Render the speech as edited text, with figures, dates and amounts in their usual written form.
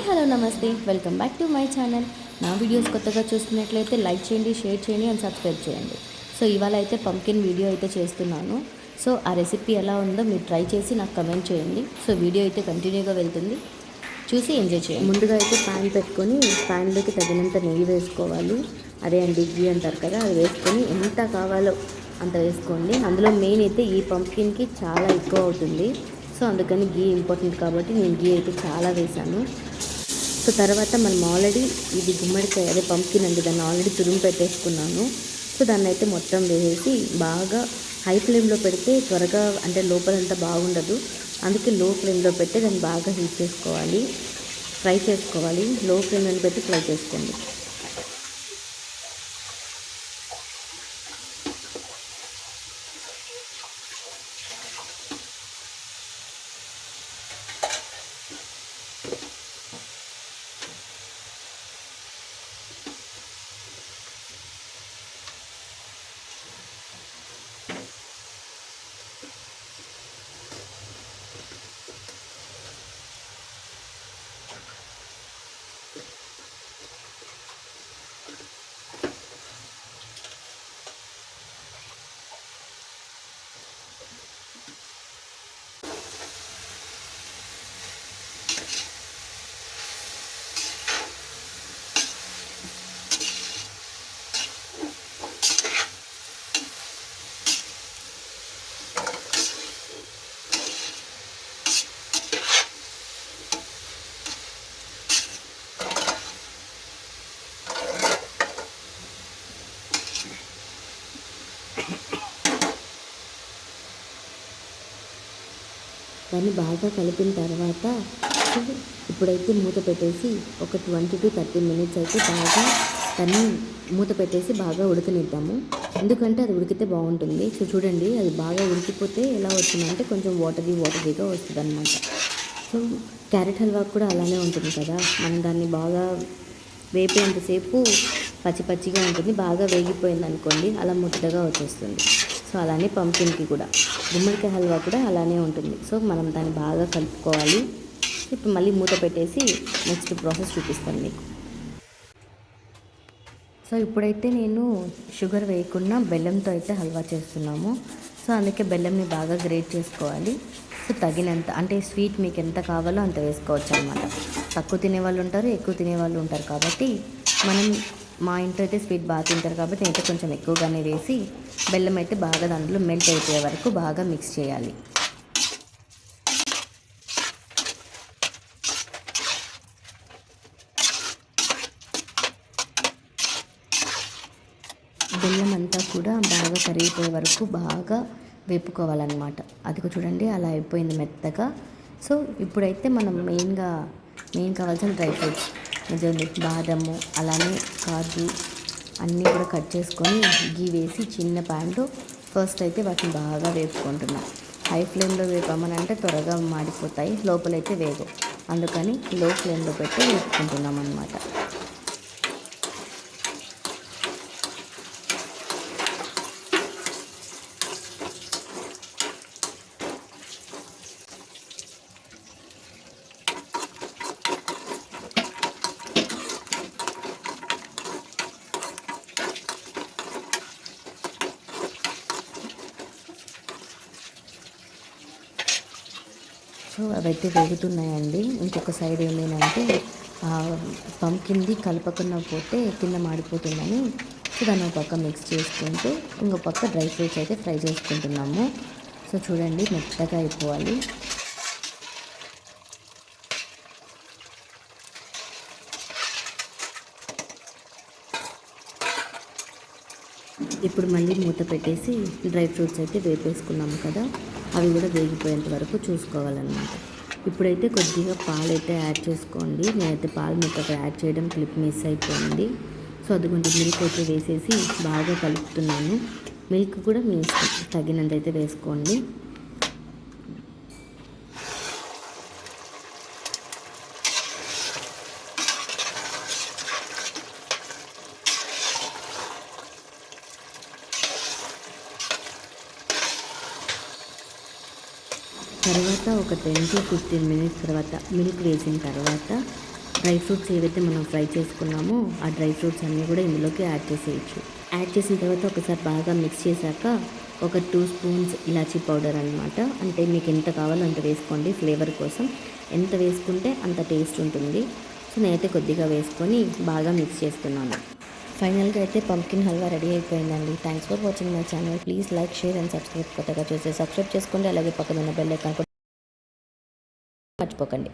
Hello నమస్తే, welcome back to my channel. నా videos కొత్తగా చూస్తున్నట్లయితే లైక్ చేయండి, షేర్ చేయండి అండ్ సబ్స్క్రైబ్ చేయండి. సో ఇవాళ అయితే పంకిన్ వీడియో అయితే చేస్తున్నాను. సో ఆ రెసిపీ ఎలా ఉందో మీరు ట్రై చేసి నాకు కమెంట్ చేయండి. సో వీడియో అయితే కంటిన్యూగా వెళ్తుంది, చూసి ఎంజాయ్ చేయండి. ముందుగా అయితే ప్యాన్ పెట్టుకొని ప్యాన్లోకి తగినంత నెయ్యి వేసుకోవాలి. అదే అండి గీ అంటారు కదా, అది వేసుకొని ఎంత కావాలో అంత వేసుకోండి. అందులో మెయిన్ అయితే ఈ పంకిన్కి చాలా ఎక్కువ అవుతుంది. సో అందుకని గీ ఇంపార్టెంట్ కాబట్టి నేను గీ అయితే చాలా వేసాను. సో తర్వాత మనం ఆల్రెడీ ఇది గుమ్మడికాయ అదే పంకిన్ అండి, దాన్ని ఆల్రెడీ తురుము పెట్టేసుకున్నాను. సో దాన్ని అయితే మొత్తం వేసేసి బాగా హై ఫ్లేమ్లో పెడితే త్వరగా అంటే లోపలంతా బాగుండదు. అందుకే లో ఫ్లేమ్లో పెట్టి దాన్ని బాగా హీట్ చేసుకోవాలి, ఫ్రై చేసుకోవాలి. లో ఫ్లేమ్లో పెట్టి ఫ్రై చేసుకోండి. దాన్ని బాగా కలిపిన తర్వాత ఇప్పుడైతే మూత పెట్టేసి ఒక 20 to 30 minutes అయితే బాగా దాన్ని మూత పెట్టేసి బాగా ఉడకనిద్దాము. ఎందుకంటే అది ఉడికితే బాగుంటుంది. సో చూడండి, అది బాగా ఉడికిపోతే ఎలా వచ్చిందంటే కొంచెం వాటరీగా వస్తుంది అనమాట. సో క్యారెట్ హల్వా కూడా అలానే ఉంటుంది కదా, మనం దాన్ని బాగా వేపేంతసేపు పచ్చిగా ఉంటుంది. బాగా వేగిపోయింది అనుకోండి, అలా ముద్దగా వచ్చేస్తుంది. సో అలానే పంకిన్కి కూడా గుమ్మడికాయ హల్వా కూడా అలానే ఉంటుంది. సో మనం దాన్ని బాగా కలుపుకోవాలి. ఇప్పుడు మళ్ళీ మూత పెట్టేసి నెక్స్ట్ ప్రాసెస్ చూపిస్తాను మీకు. సో ఇప్పుడైతే నేను షుగర్ వేయకుండా బెల్లంతో అయితే హల్వా చేస్తున్నాము. సో అందుకే బెల్లంని బాగా గ్రేట్ చేసుకోవాలి. సో తగినంత అంటే స్వీట్ మీకు ఎంత కావాలో అంత వేసుకోవచ్చు అనమాట. తక్కువ తినేవాళ్ళు ఉంటారు, ఎక్కువ తినేవాళ్ళు ఉంటారు. కాబట్టి మనం మా ఇంట్లో అయితే స్వీట్ బాగా తింటారు కాబట్టి నేనైతే కొంచెం ఎక్కువగానే వేసి బెల్లం అయితే బాగా దాంట్లో మెల్ట్ అయిపోయే వరకు బాగా మిక్స్ చేయాలి. బెల్లం అంతా కూడా బాగా కరిగిపోయే వరకు బాగా వేపుకోవాలన్నమాట. అది చూడండి అలా అయిపోయింది మెత్తగా. సో ఇప్పుడైతే మనం మెయిన్ కావాల్సిన డ్రై ఫ్రూట్స్ నిజండి బాదము అలానే కాజు అన్నీ కూడా కట్ చేసుకొని గీ వేసి చిన్న ప్యాన్లో ఫస్ట్ అయితే వాటిని బాగా వేపుకుంటున్నాం. హై ఫ్లేమ్లో వేపామని అంటే త్వరగా మాడిపోతాయి, లోపలైతే వేగవు. అందుకని లో ఫ్లేమ్లో పెట్టి వేపుకుంటున్నాం అన్నమాట. సో అవైతే వేగుతున్నాయండి. ఇంకొక సైడ్ ఏమేనంటే పంకిన్ది కలపకుండా పోతే కింద మాడిపోతుందని సో దాన్ని ఒక పక్క మిక్స్ చేసుకుంటూ ఇంకో పక్క డ్రై ఫ్రూట్స్ అయితే ఫ్రై చేసుకుంటున్నాము. సో చూడండి మెత్తగా అయిపోవాలి. ఇప్పుడు మళ్ళీ మూత పెట్టేసి డ్రై ఫ్రూట్స్ అయితే వేపేసుకున్నాము కదా, అవి కూడా వేగిపోయేంత వరకు చూసుకోవాలన్నమాట. ఇప్పుడైతే కొద్దిగా పాలు అయితే యాడ్ చేసుకోండి. నేనైతే పాలు మీకు యాడ్ చేయడం క్లిప్ మిస్ అయిపోయింది. సో అదిగోండి మిల్క్ అయితే వేసేసి బాగా కలుపుతున్నాను. మిల్క్ కూడా మీ ఇష్టం, తగినంత అయితే వేసుకోండి. తర్వాత ఒక 10 to 15 minutes తర్వాత మిల్క్ వేసిన తర్వాత డ్రై ఫ్రూట్స్ ఏవైతే మనం ఫ్రై చేసుకున్నామో ఆ డ్రై ఫ్రూట్స్ అన్నీ కూడా ఇందులోకి యాడ్ చేసేయచ్చు. యాడ్ చేసిన తర్వాత ఒకసారి బాగా మిక్స్ చేశాక ఒక 2 స్పూన్స్ ఇలాచీ పౌడర్ అనమాట. అంటే మీకు ఎంత కావాలో అంత వేసుకోండి, ఫ్లేవర్ కోసం ఎంత వేసుకుంటే అంత టేస్ట్ ఉంటుంది. సో నేనైతే కొద్దిగా వేసుకొని బాగా మిక్స్ చేస్తున్నాను. ఫైనల్గా అయితే పంప్కిన్ హల్వా రెడీ అయిపోయిందండి. Thanks for watching my channel. Please like, share and subscribe. కొత్తగా చూస్తే సబ్స్క్రైబ్ చేసుకోండి, అలాగే పక్కన ఉన్న బెల్ ఐకాన్ కూడా మర్చిపోకండి.